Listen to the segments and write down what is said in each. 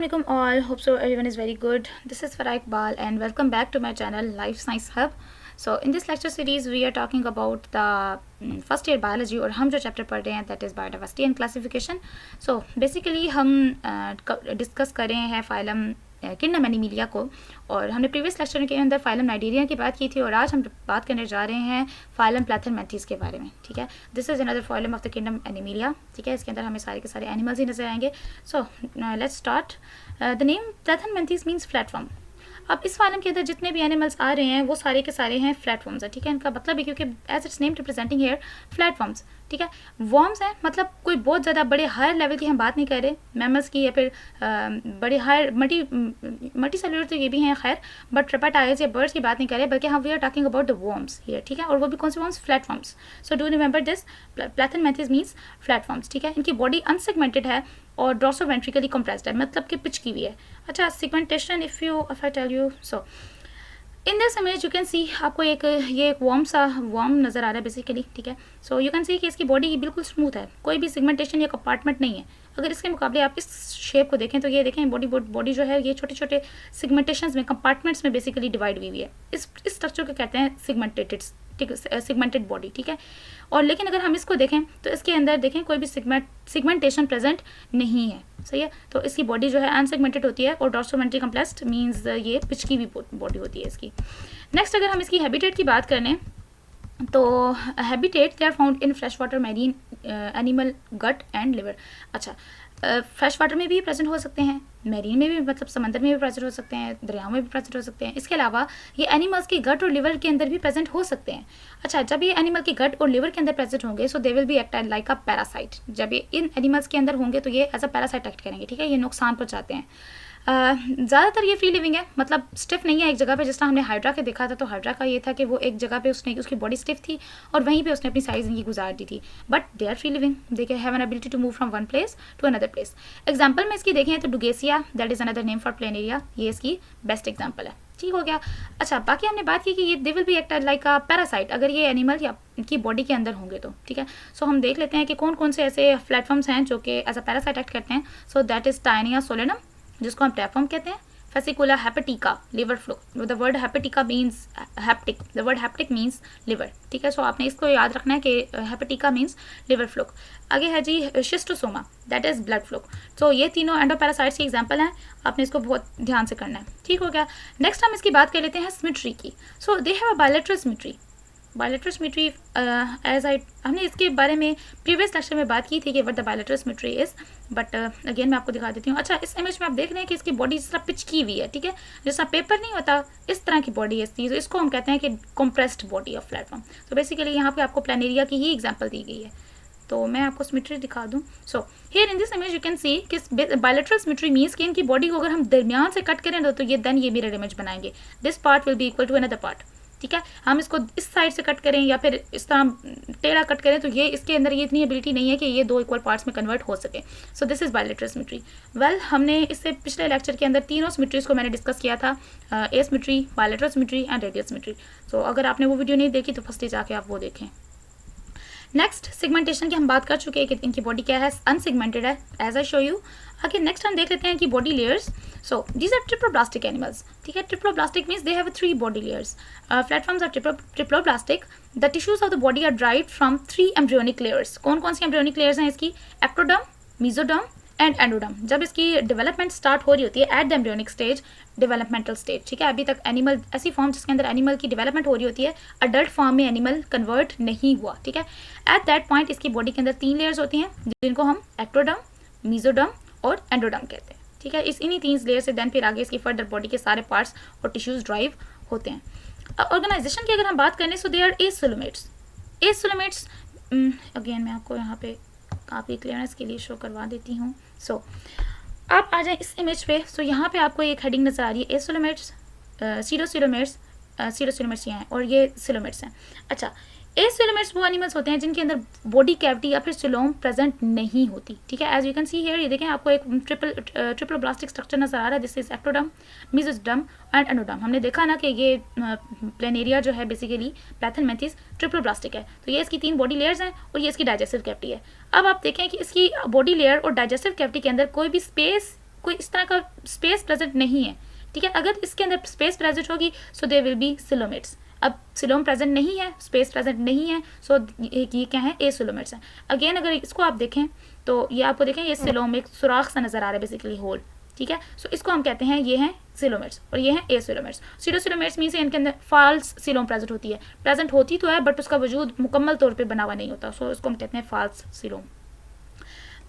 Assalamualaikum all, hope so everyone is very good. This is Farah Iqbal and welcome back to my channel Life Science Hub. So in this lecture series we are talking about the first year biology और हम जो chapter पढ़ रहे हैं that is biodiversity and classification. So basically हम discuss कर रहे हैं फाइलम किंगडम एनिमिलिया को, और हमने प्रीवियस लेक्चर के अंदर फाइलम नाइडेरिया की बात की थी और आज हम बात करने जा रहे हैं फाइलम प्लैथनमेंथीज के बारे में. ठीक है, this is another phylum of the kingdom Animalia. ठीक है, इसके अंदर हमें सारे के सारे एनिमल्स ही नजर आएंगे. So let's start. The name Platyhelminthes means platform. अब इस फाइलम के अंदर जितने भी एनिमल्स आ रहे हैं वो सारे के सारे हैं प्लेटफॉर्म्स है. ठीक है, इनका मतलब है क्योंकि as it's name representing here platforms. ठीक है, वॉर्म्स हैं, मतलब कोई बहुत ज़्यादा बड़े हायर लेवल की हम बात नहीं कर रहे मैमल्स की या फिर बड़े हायर मल्टी सेलुलर तो ये भी हैं खैर, बट रेप्टाइल्स या बर्ड्स की बात नहीं कर रहे, बल्कि हम we are talking about the worms here. ठीक है, और वो भी कौन से worms? Platforms. So do remember this, Platyhelminthes means platforms. ठीक है, इनकी बॉडी अनसेगमेंटेड है और डॉर्सोवेंट्रिकली कंप्रेस्ड है, मतलब कि पिच की हुई है. अच्छा, segmentation if I tell you, so in this image you can see, आपको ये एक वॉर्म नज़र आ रहा है बेसिकली. ठीक है, सो यू कैन सी कि इसकी बॉडी बिल्कुल स्मूथ है, कोई भी सेगमेंटेशन या कंपार्टमेंट नहीं है. अगर इसके मुकाबले आप इस शेप को देखें तो ये देखें बॉडी जो है ये छोटे छोटे सेगमेंटेशंस में, कंपार्टमेंट्स में बेसिकली डिवाइड हुई हुई है. इस स्ट्रक्चर को कहते हैं सेगमेंटेड बॉडी. ठीक है, और लेकिन अगर हम इसको देखें तो इसके अंदर देखें कोई भी सेगमेंटेशन प्रेजेंट नहीं है. सही है, तो इसकी बॉडी जो है अनसेगमेंटेड होती है और डॉर्सोवेंट्री कंप्लेक्स्ड मींस ये पिच की भी बॉडी होती है इसकी. नेक्स्ट अगर हम इसकी हैबिटेट की बात करें तो habitat they are found in fresh water marine animal gut and liver. अच्छा, फ्रेश वाटर में भी प्रेजेंट हो सकते हैं, मैरीन में भी, मतलब समंदर में भी प्रेजेंट हो सकते हैं, दरियाओं में भी प्रेजेंट हो सकते हैं. इसके अलावा ये एनिमल्स की गट और लिवर के अंदर भी प्रेजेंट हो सकते हैं. अच्छा, जब ये एनिमल की गट और लिवर के अंदर प्रेजेंट होंगे so they will be act like a parasite. जब ये इन एनिमल्स के अंदर होंगे तो ये एज अ पैरासाइट एक्ट करेंगे. ठीक है, ये नुकसान पहुंचाते हैं. ज़्यादातर ये फ्री लिविंग है, मतलब स्टिफ नहीं है एक जगह पे. जिस तरह हमने हाइड्रा के देखा था तो हाइड्रा का ये था कि वो एक जगह पे उसकी बॉडी स्टिफ थी और वहीं पे उसने अपनी साइज इनकी गुजार दी थी, but they are free living. They can have an ability to move from one place to another place. Example में इसकी देखें तो Dugesia, that is another name for Planaria, ये इसकी बेस्ट एग्जाम्पल है. ठीक हो गया. अच्छा, बाकी हमने बात की कि ये दे will be act like a parasite अगर ये एनिमल या की बॉडी के अंदर होंगे तो. ठीक है, सो हम देख लेते हैं कि कौन कौन से ऐसे प्लेटफॉर्म्स हैं जो कि एज अ पैरासाइट एक्ट करते हैं. So that is Taenia solium, जिसको हम प्लेटफॉर्म कहते हैं. Fasciola hepatica, liver fluke. The word hepatica means hepatic, the word hepatic means liver. ठीक है, सो आपने इसको याद रखना है कि हेपेटिका मीन्स लिवर फ्लो. आगे है जी Schistosoma, that is blood fluke. तो ये तीनों एंडोपैरासाइट्स की एग्जांपल हैं, आपने इसको बहुत ध्यान से करना है. ठीक हो गया. नेक्स्ट हम इसकी बात कर लेते हैं सिमेट्री की. So they have a bilateral symmetry. Bilateral symmetry as I, हमने इसके बारे में प्रीवियस लेक्चर में बात की थी कि what the bilateral symmetry is, but again मैं आपको दिखा देती हूँ. अच्छा, इस इमेज में आप देख रहे हैं कि इसकी बॉडी जिस तरह पिच की हुई है. ठीक है, जैसा पेपर नहीं होता इस तरह की बॉडी है इसकी, तो इसको हम कहते हैं कि कंप्रेस्ड बॉडी ऑफ प्लेटफॉर्म. तो बेसिकली यहाँ पे आपको प्लेनेरिया की ही एग्जाम्पल दी गई है, तो मैं आपको सिमेट्री दिखा दूँ. So here in this image you can सी कि बायलैटरल सिमेट्री मीन्स कि इनकी बॉडी को अगर हम दरमियान से कट करें तो ये देन ये मिरर इमेज बनाएंगे. This part will be equal to another part. ठीक है, हम इसको इस साइड से कट करें या फिर इस तरह टेढ़ा कट करें तो ये इसके अंदर ये इतनी एबिलिटी नहीं है कि ये दो इक्वल पार्ट्स में कन्वर्ट हो सके. सो this is bilateral symmetry. Well, हमने इससे पिछले लेक्चर के अंदर तीनों सिमेट्रीज को मैंने डिस्कस किया था, asymmetry, bilateral symmetry and radial symmetry. So अगर आपने वो वीडियो नहीं देखी तो फर्स्ट जाके आप वो देखें. नेक्स्ट सेगमेंटेशन की हम बात कर चुके हैं कि इनकी बॉडी क्या है, अनसेगमेंटेड है एज आई शो यू. आगे नेक्स्ट हम देख लेते हैं कि body layers. So these are triploblastic animals. ठीक है, triploblastic means they have 3 body layers. Platforms are triploblastic. The tissues of the body are derived from 3 embryonic layers. कौन कौन सी एम्ब्रियोनिक लेयर्स हैं इसकी? Ectoderm, mesoderm and endoderm. जब इसकी development start हो रही होती है at the embryonic stage, developmental stage. ठीक है, अभी तक एनिमल ऐसी फॉर्म जिसके अंदर एनिमल की डेवलपमेंट हो रही होती है, अडल्ट फॉर्म में एनिमल कन्वर्ट नहीं हुआ. ठीक है, एट दैट पॉइंट इसकी बॉडी के अंदर 3 लेयर्स होती हैं जिनको हम एक्टोडर्म, मेसोडर्म और एंडोडर्म कहते हैं. ठीक है, इन्हीं 3 लेयर से देन फिर आगे इसकी फर्दर बॉडी के सारे पार्ट्स और टिश्यूज ड्राइव होते हैं. ऑर्गेनाइजेशन की अगर हम बात करें so they are acoelomates. Acoelomates again मैं आपको यहाँ पे काफ़ी क्लियरनेस के लिए शो करवा देती हूँ. सो आप आ जाए इस इमेज पे. सो यहाँ पे आपको एक हेडिंग नजर आ रही है, एसिलोमेट्स, सीडोसिलोमेट्स. सीडोसिलोमेट्स ये हैं और ये सिलोमेट्स हैं. अच्छा, एसिलोमेट्स वो एनिमल्स होते हैं जिनके अंदर बॉडी कैविटी या फिर सिलोम प्रेजेंट नहीं होती. ठीक है, as you can see here, ये देखें आपको एक ट्रिप्लोब्लास्टिक स्ट्रक्चर नजर आ रहा है. This is ectoderm, mesoderm and endoderm. हमने देखा ना कि ये प्लेनेरिया जो है बेसिकली प्लैथनमेंथीज ट्रिप्लोब्लास्टिक है. तो ये इसकी 3 बॉडी लेयर्स हैं और ये इसकी डाइजेस्टिव कैविटी है. अब आप देखें कि इसकी बॉडी लेयर और डाइजेस्टिव कैविटी के अंदर कोई भी स्पेस कोई इस तरह का स्पेस प्रेजेंट नहीं है, ठीक है। अगर इसके अंदर स्पेस प्रेजेंट होगी सो दे विल बी सिलोमेट्स। अब सिलोम प्रेजेंट नहीं है, स्पेस प्रेजेंट नहीं है, सो ये क्या है, एसिलोमेट्स है। अगेन अगर इसको आप देखें तो ये आपको देखें ये सिलोम एक सुराख सा नजर आ रहा है, बेसिकली होल, ठीक है। सो इसको हम कहते हैं ये हैं सिलोमेट्स और ये हैं एसिलोमेट्स। सीडोसिलोमेट्स मीन्स इनके अंदर फॉल्स सिलोम प्रेजेंट होती है, प्रेजेंट होती तो है बट उसका वजूद मुकम्मल तौर पे बना हुआ नहीं होता, सो इसको हम कहते हैं फॉल्स सिलोम।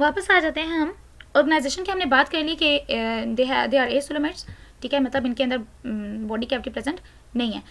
वापस आ जाते हैं हम ऑर्गेनाइजेशन की। हमने बात कर ली कि दे आर एसिलोमेट्स, ठीक है, मतलब इनके अंदर बॉडी कैविटी प्रेजेंट नहीं है।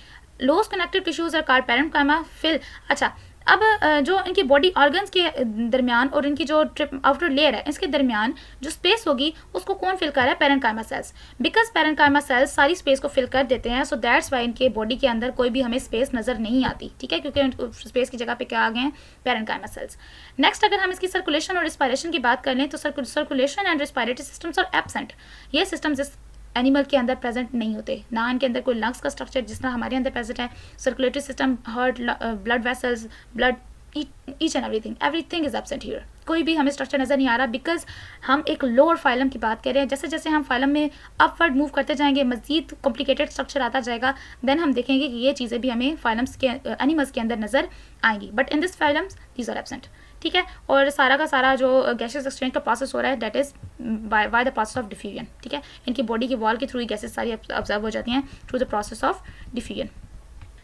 Loose connective tissues are called parenchyma fill. अच्छा, अब जो इनकी बॉडी ऑर्गन्स के दरमियान और इनकी जो आउटर लेयर है इसके दरमियान जो स्पेस होगी उसको कौन फिल कर रहा है, parenchyma sales. Because parenchyma sales सारी स्पेस को फिल कर देते हैं, सो दैट्स वाई इनके बॉडी के अंदर कोई भी हमें स्पेस नजर नहीं आती, ठीक है, क्योंकि स्पेस की जगह पे क्या आ गए हैं, पैरेन्काइमा सेल्स। नेक्स्ट अगर हम इसकी सर्कुलेशन और रिस्पायरेशन की बात कर लें तो circulation and respiratory systems are absent. ये सिस्टम्स इस एनिमल के अंदर प्रेजेंट नहीं होते, ना इनके अंदर कोई लंग्स का स्ट्रक्चर जिस तरह हमारे अंदर प्रेजेंट है, circulatory system, heart, blood vessels, blood, each and everything is absent here. कोई भी हमें स्ट्रक्चर नजर नहीं आ रहा, बिकॉज हम एक लोअर फाइलम की बात कर रहे हैं। जैसे जैसे हम फाइलम में अपवर्ड मूव करते जाएंगे, मजीद कॉम्प्लिकेटेड स्ट्रक्चर आता जाएगा, देन हम देखेंगे कि ये चीज़ें भी हमें फाइलम्स के एनिमल्स के अंदर नजर आएंगी, but in this phylums these are absent, ठीक है। और सारा का सारा जो गैसेस एक्सचेंज का प्रोसेस हो रहा है that is by the process of diffusion, ठीक है। इनकी बॉडी की वॉल के थ्रू ही गैसेस सारी ऑब्जर्व हो जाती हैं through the process of diffusion.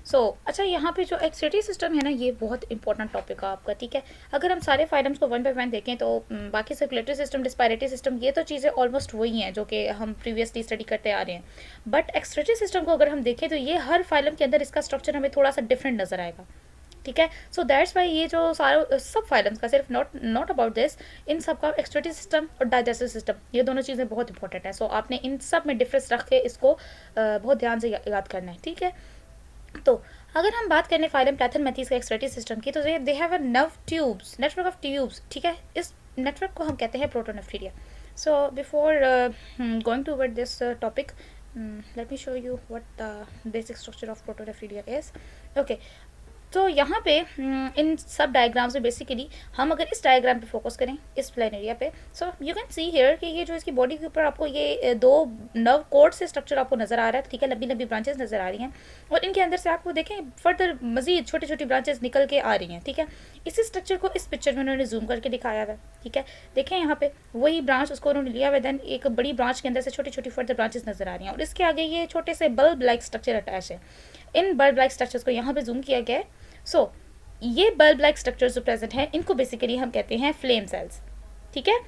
So अच्छा, यहाँ पे जो एक्सक्रीटरी सिस्टम है ना, ये बहुत इंपॉर्टेंट टॉपिक है आपका, ठीक है। अगर हम सारे फाइलम्स को वन बाय वन देखें तो बाकी सर्कुलेटरी सिस्टम, रिस्पायरेटरी सिस्टम, ये तो चीज़ें ऑलमोस्ट वही हैं जो कि हम प्रीवियसली स्टडी करते आ रहे हैं, बट एक्सक्रीटरी सिस्टम को अगर हम देखें तो ये हर फाइलम के अंदर इसका स्ट्रक्चर हमें थोड़ा सा डिफरेंट नजर आएगा, ठीक है। सो दैट्स वाई ये जो सारा सब फाइलम्स का सिर्फ नॉट अबाउट दिस, इन सब का एक्सक्रीटरी सिस्टम और डाइजेस्टिव सिस्टम, ये दोनों चीज़ें बहुत इंपॉर्टेंट है। सो आपने इन सब में डिफरेंस रख के इसको बहुत ध्यान से याद करना है, ठीक है। तो अगर हम बात करें फाइलम प्लैथनमैथीज का एक्सक्रीटरी सिस्टम की, तो they have a nerve tubes, network of tubes, ठीक है। इस नेटवर्क को हम कहते हैं protonephridia. So before going to word this topic, let me show you what the basic structure of protonephridia is. Okay, तो यहाँ पे इन सब डायग्राम्स में बेसिकली हम अगर इस डायग्राम पे फोकस करें, इस प्लेन एरिया पे, so you can see here कि ये जो इसकी बॉडी के ऊपर आपको ये दो नर्व कोड से स्ट्रक्चर आपको नजर आ रहा है, ठीक है, लंबी लंबी ब्रांचेस नजर आ रही हैं और इनके अंदर से आपको देखें फर्दर मजीद छोटी छोटी ब्रांचेस निकल के आ रही हैं, ठीक है। इसी स्ट्रक्चर को इस पिक्चर में उन्होंने जूम करके दिखाया हुआ है, ठीक है। देखें यहाँ पे वही ब्रांच उसको उन्होंने लिया हुआ है, देन एक बड़ी ब्रांच के अंदर से छोटी छोटी फर्दर ब्रांचेस नजर आ रही हैं और इसके आगे ये छोटे से बल्ब लाइक स्ट्रक्चर अटैच है। इन बल्ब लाइक स्ट्रक्चर्स को यहाँ पे जूम किया गया है। सो ये बल्ब लाइक स्ट्रक्चर्स जो प्रेजेंट है इनको बेसिकली हम कहते हैं फ्लेम सेल्स, ठीक है,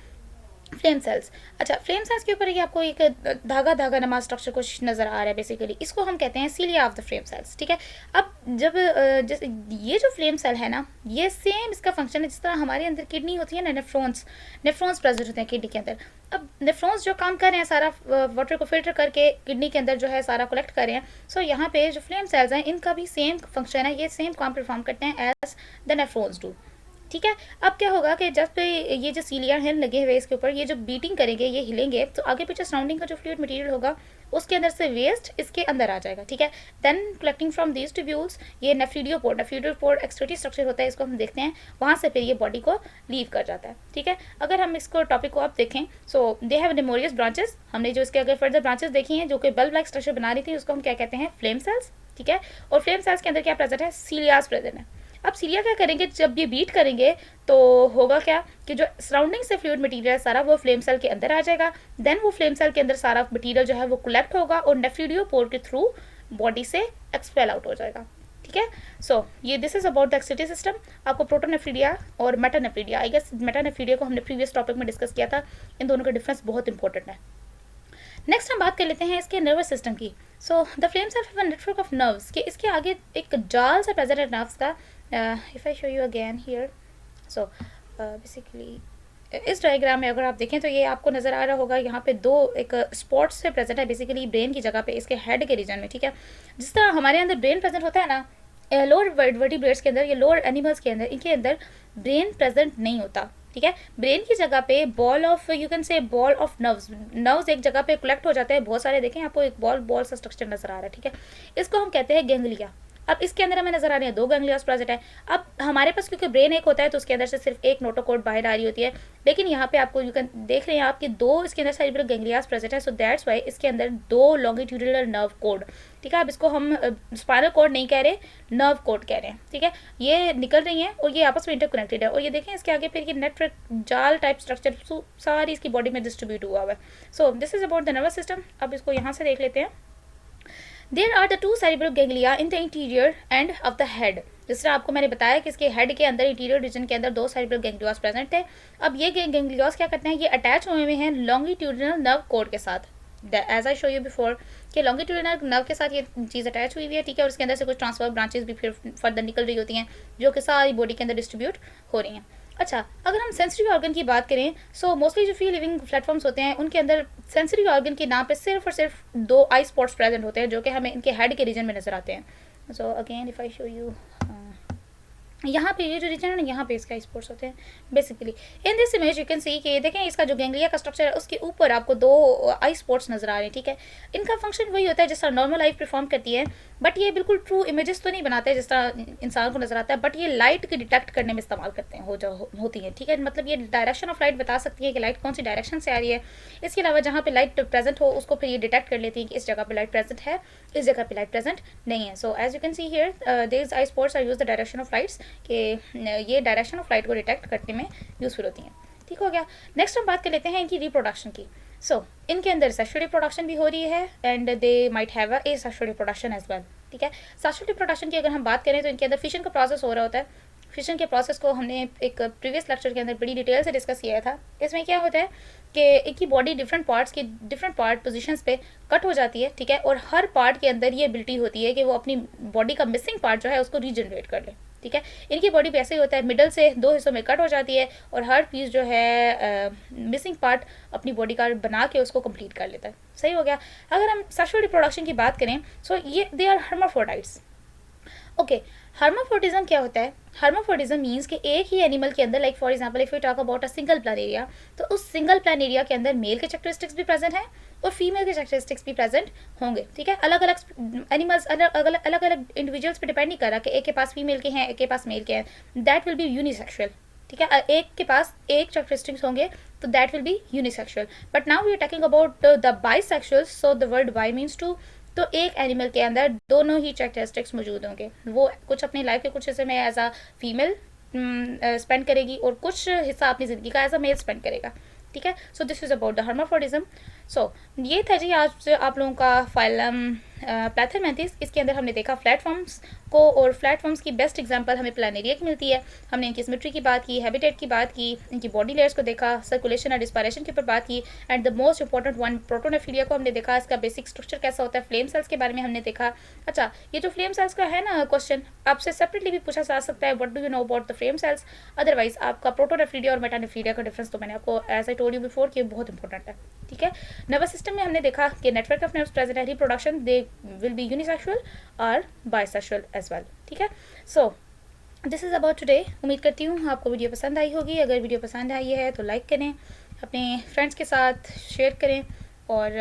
फ्लेम सेल्स। अच्छा, फ्लेम सेल्स के ऊपर ये आपको एक धागा धागा नमा स्ट्रक्चर कुछ नजर आ रहा है, बेसिकली इसको हम कहते हैं सीलिया ऑफ द फ्लेम सेल्स, ठीक है। अब जब जैसे ये जो फ्लेम सेल है ना, ये सेम इसका फंक्शन है जिस तरह हमारे अंदर किडनी होती है ना, नेफ्रॉन्स प्रेजेंट होते हैं किडनी के अंदर। अब नेफ्रॉन्स जो काम कर रहे हैं सारा वाटर को फिल्टर करके किडनी के अंदर जो है सारा कलेक्ट कर रहे हैं, सो यहाँ पे जो फ्लेम सेल्स हैं इनका भी सेम फंक्शन है, ये सेम काम परफॉर्म करते हैं एज द नेफ्रॉन्स डू, ठीक है। अब क्या होगा कि जब पे ये जो सीलिया हैं लगे हुए इसके ऊपर, ये जो बीटिंग करेंगे, ये हिलेंगे, तो आगे पीछे सराउंडिंग का जो फ्लूइड मटेरियल होगा उसके अंदर से वेस्ट इसके अंदर आ जाएगा, ठीक है। Then collecting from these tubules, ये नेफ्रीडियोपोड एक्सक्रीटरी स्ट्रक्चर होता है, इसको हम देखते हैं, वहाँ से फिर ये बॉडी को लीव कर जाता है, ठीक है। अगर हम इसको टॉपिक को आप देखें, सो दे हैव नेमोरियस ब्रांचेस, हमने जो इसके अगर फर्दर ब्रांचेस देखी हैं जो कि बल्ब लाइक स्ट्रक्चर बना रही थी, उसको हम क्या कहते हैं, फ्लेम सेल्स, ठीक है। और फ्लेम सेल्स के अंदर क्या प्रेजेंट है, सीलियास प्रेजेंट है। अब सीलिया क्या करेंगे, जब ये बीट करेंगे तो होगा क्या कि जो सराउंडिंग से फ्लूइड मटेरियल है सारा वो फ्लेम सेल के अंदर आ जाएगा, देन वो फ्लेम सेल के अंदर सारा मटेरियल जो है वो कलेक्ट होगा और नेफ्रीडियोपोर के थ्रू बॉडी से एक्सपेल आउट हो जाएगा, ठीक है। सो ये this is about the excretory system. आपको प्रोटोनेफ्रीडिया और मेटानेफ्रीडिया, आई गेस मेटानेफ्रीडिया को हमने प्रीवियस टॉपिक में डिस्कस किया था, इन दोनों का डिफरेंस बहुत इंपॉर्टेंट है। नेक्स्ट हम बात कर लेते हैं इसके नर्वस सिस्टम की। So the flame cell have a network of nerves, कि इसके आगे एक जाल सा प्रेजेंट है नर्व्स का। If I show you again here, so basically इस डायग्राम में अगर आप देखें तो ये आपको नजर आ रहा होगा, यहाँ पे दो एक स्पॉट्स से प्रेजेंट है, बेसिकली ब्रेन की जगह पे, इसके हेड के रीजन में, ठीक है। जिस तरह हमारे अंदर ब्रेन प्रेजेंट होता है ना लोअर वर्टिब्रेट्स के अंदर या लोअर एनिमल्स के अंदर, इनके अंदर ब्रेन प्रेजेंट नहीं होता, ठीक है। ब्रेन की जगह पे ball of, you can say ball of nerves एक जगह पे कलेक्ट हो जाते हैं बहुत सारे, देखें आपको एक बॉल सा स्ट्रक्चर नजर आ रहा है, ठीक है। इसको हम कहते हैं गैंग्लिया, अब इसके अंदर हमें नजर आ रहे हैं 2 गैंग्लियास प्रेजेंट है। अब हमारे पास क्योंकि ब्रेन एक होता है तो उसके अंदर से सिर्फ एक नोटोकॉर्ड बाहर आ रही होती है, लेकिन यहाँ पे आपको यू कैन देख रहे हैं आपके 2 इसके अंदर सेरिब्रल गैंग्लियास प्रेजेंट है। सो दैट्स वाई इसके अंदर 2 लॉन्गिट्यूडिनल नर्व कोड, ठीक है। अब इसको हम स्पाइनल कोड नहीं कह रहे, नर्व कोड कह रहे हैं, ठीक है। ये निकल रही हैं और ये आपस में इंटरकनेक्टेड है। और ये देखें इसके आगे फिर ये नेटवर्क जाल टाइप स्ट्रक्चर सारी इसकी बॉडी में डिस्ट्रीब्यूट हुआ हुआ है। So this is about the nervous system. अब इसको यहाँ से देख लेते हैं। There are the 2 cerebral ganglia in the interior end of the head. जिस तरह आपको मैंने बताया कि इसके हेड के अंदर इंटीरियर रीजन के अंदर 2 cerebral ganglios प्रेजेंट थे। अब ये गैंग्लियास क्या करते हैं, ये अटैच हुए हुए हैं लॉन्गिट्यूडिनल नर्व कोड के साथ, as I show you before कि लॉन्गिट्यूडिनल नर्व के साथ ये चीज़ अटैच हुई हुई है, ठीक है। और उसके अंदर से कुछ ट्रांसफर ब्रांचेस भी फिर फर्दर निकल रही होती हैं जो कि सारी बॉडी के अंदर डिस्ट्रीब्यूट हो रही हैं। अच्छा, अगर हम सेंसरी ऑर्गन की बात करें, सो मोस्टली जो फ्री लिविंग प्लेटफॉर्म्स होते हैं उनके अंदर सेंसरी ऑर्गन के नाम पे सिर्फ और सिर्फ 2 आई स्पॉट्स प्रेजेंट होते हैं जो कि हमें इनके हेड के रीजन में नजर आते हैं। So again if I show you, यहाँ पे ये जो रीजन है ना, यहाँ पे इसका स्पोर्ट्स होते हैं basically. In this image you can सी कि देखें इसका जो गैंग्लिया का स्ट्रक्चर है उसके ऊपर आपको 2 आई स्पॉट्स नजर आ रहे हैं, ठीक है। इनका फंक्शन वही होता है जिस तरह नॉर्मल आई परफॉर्म करती है, बट ये बिल्कुल ट्रू इमेजेस तो नहीं बनाते जिस तरह इंसान को नजर आता है, बट ये लाइट के डिटेक्ट करने में इस्तेमाल करते हैं होती है, ठीक है। मतलब ये डायरेक्शन ऑफ लाइट बता सकती है कि लाइट कौन सी डायरेक्शन से आ रही है। इसके अलावा जहाँ पे लाइट प्रेजेंट हो उसको फिर ये डिटेक्ट कर लेती है कि इस जगह पे लाइट प्रेजेंट है, इस जगह पे लाइट प्रेजेंट नहीं है। So as you can see here this eye spots are use the direction of lights, कि ये डायरेक्शन ऑफ लाइट को डिटेक्ट करने में यूजफुल होती हैं, ठीक हो गया। नेक्स्ट हम बात कर लेते हैं इनकी रिप्रोडक्शन की। सो इनके अंदर सेक्सुअल रिप्रोडक्शन भी हो रही है and they might have a sexual reproduction as well, ठीक है। सेक्सुअल रिप्रोडक्शन की अगर हम बात करें तो इनके अंदर फिशन का प्रोसेस हो रहा होता है। फिशन के प्रोसेस को हमने एक प्रीवियस लेक्चर के अंदर बड़ी डिटेल से डिस्कस किया था। इसमें क्या होता है कि इनकी बॉडी डिफरेंट पार्ट्स की डिफरेंट पार्ट पोजीशंस पे कट हो जाती है, ठीक है। और हर पार्ट के अंदर ये एबिलिटी होती है कि वो अपनी बॉडी का मिसिंग पार्ट जो है उसको रीजनरेट कर ले, ठीक है। इनकी बॉडी भी ऐसे ही होता है, मिडल से 2 हिस्सों में कट हो जाती है और हर पीस जो है मिसिंग पार्ट अपनी बॉडी का बना के उसको कंप्लीट कर लेता है, सही हो गया। अगर हम सेक्सुअल रिप्रोडक्शन की बात करें, सो ये दे आर हर्माफ्रोडाइट्स, ओके। हर्माफ्रोडिज्म क्या होता है? हर्माफ्रोडिज्म मीन्स कि एक ही एनिमल के अंदर, like for example if you talk about a single plan area, तो उस सिंगल प्लान एरिया के अंदर मेल के कैरेक्टरिस्टिक्स भी प्रेजेंट हैं और फीमेल के कैरेक्टरिस्टिक्स भी प्रेजेंट होंगे, ठीक है। अलग अलग एनिमल्स अलग अलग इंडिविजुअल्स पे डिपेंड नहीं कर रहा कि एक के पास फीमेल के हैं एक के पास मेल के हैं, दैट विल बी यूनिसेक्सुअल, ठीक है। एक के पास एक कैरेक्टरिस्टिक्स होंगे तो that will be unisexual. But now we are talking about the bisexual, so the word bi means two, तो एक एनिमल के अंदर दोनों ही कैरेक्टरिस्टिक्स मौजूद होंगे। वो कुछ अपनी लाइफ के कुछ हिस्से में एज अ फीमेल स्पेंड करेगी और कुछ हिस्सा अपनी ज़िंदगी का एज अ मेल स्पेंड करेगा, ठीक है। So this is about the hermaphroditism. So ये था जी आज आप लोगों का फाइलम प्लैथरमेंथिस। इसके अंदर हमने देखा प्लेटफॉर्म्स को, और प्लेटफॉर्म्स की बेस्ट एग्जांपल हमें प्लानेरिया की मिलती है। हमने इनकी सिमेट्री की बात की, हैबिटेट की बात की, इनकी बॉडी लेयर्स को देखा, सर्कुलेशन और रिस्पायरेशन के ऊपर बात की, and the most important one protonephridia को हमने देखा, इसका बेसिक स्ट्रक्चर कैसा होता है, फ्लेम सेल्स के बारे में हमने देखा। अच्छा, ये जो फ्लेम सेल्स का है ना क्वेश्चन, आपसे सेपरेटली भी पूछा जा सकता है, what do you know about the flame cells. Otherwise आपका प्रोटोनेफ्लिया और मेटानेफ्लिया का डिफरेंस तो मैंने आपको as I told you before कि बहुत इंपॉर्टेंट है, ठीक है। नर्वस सिस्टम में हमने देखा कि नेटवर्क ऑफ नर्व्स प्रेजेंट है, reproduction they will be unisexual और बाइसेक्सुअल एज वेल, ठीक है। So this is about today. उम्मीद करती हूँ आपको वीडियो पसंद आई होगी। अगर वीडियो पसंद आई है तो लाइक करें, अपने फ्रेंड्स के साथ शेयर करें और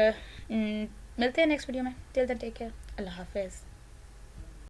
मिलते हैं नेक्स्ट वीडियो में। टिल देन टेक केयर, अल्लाह हाफिज़।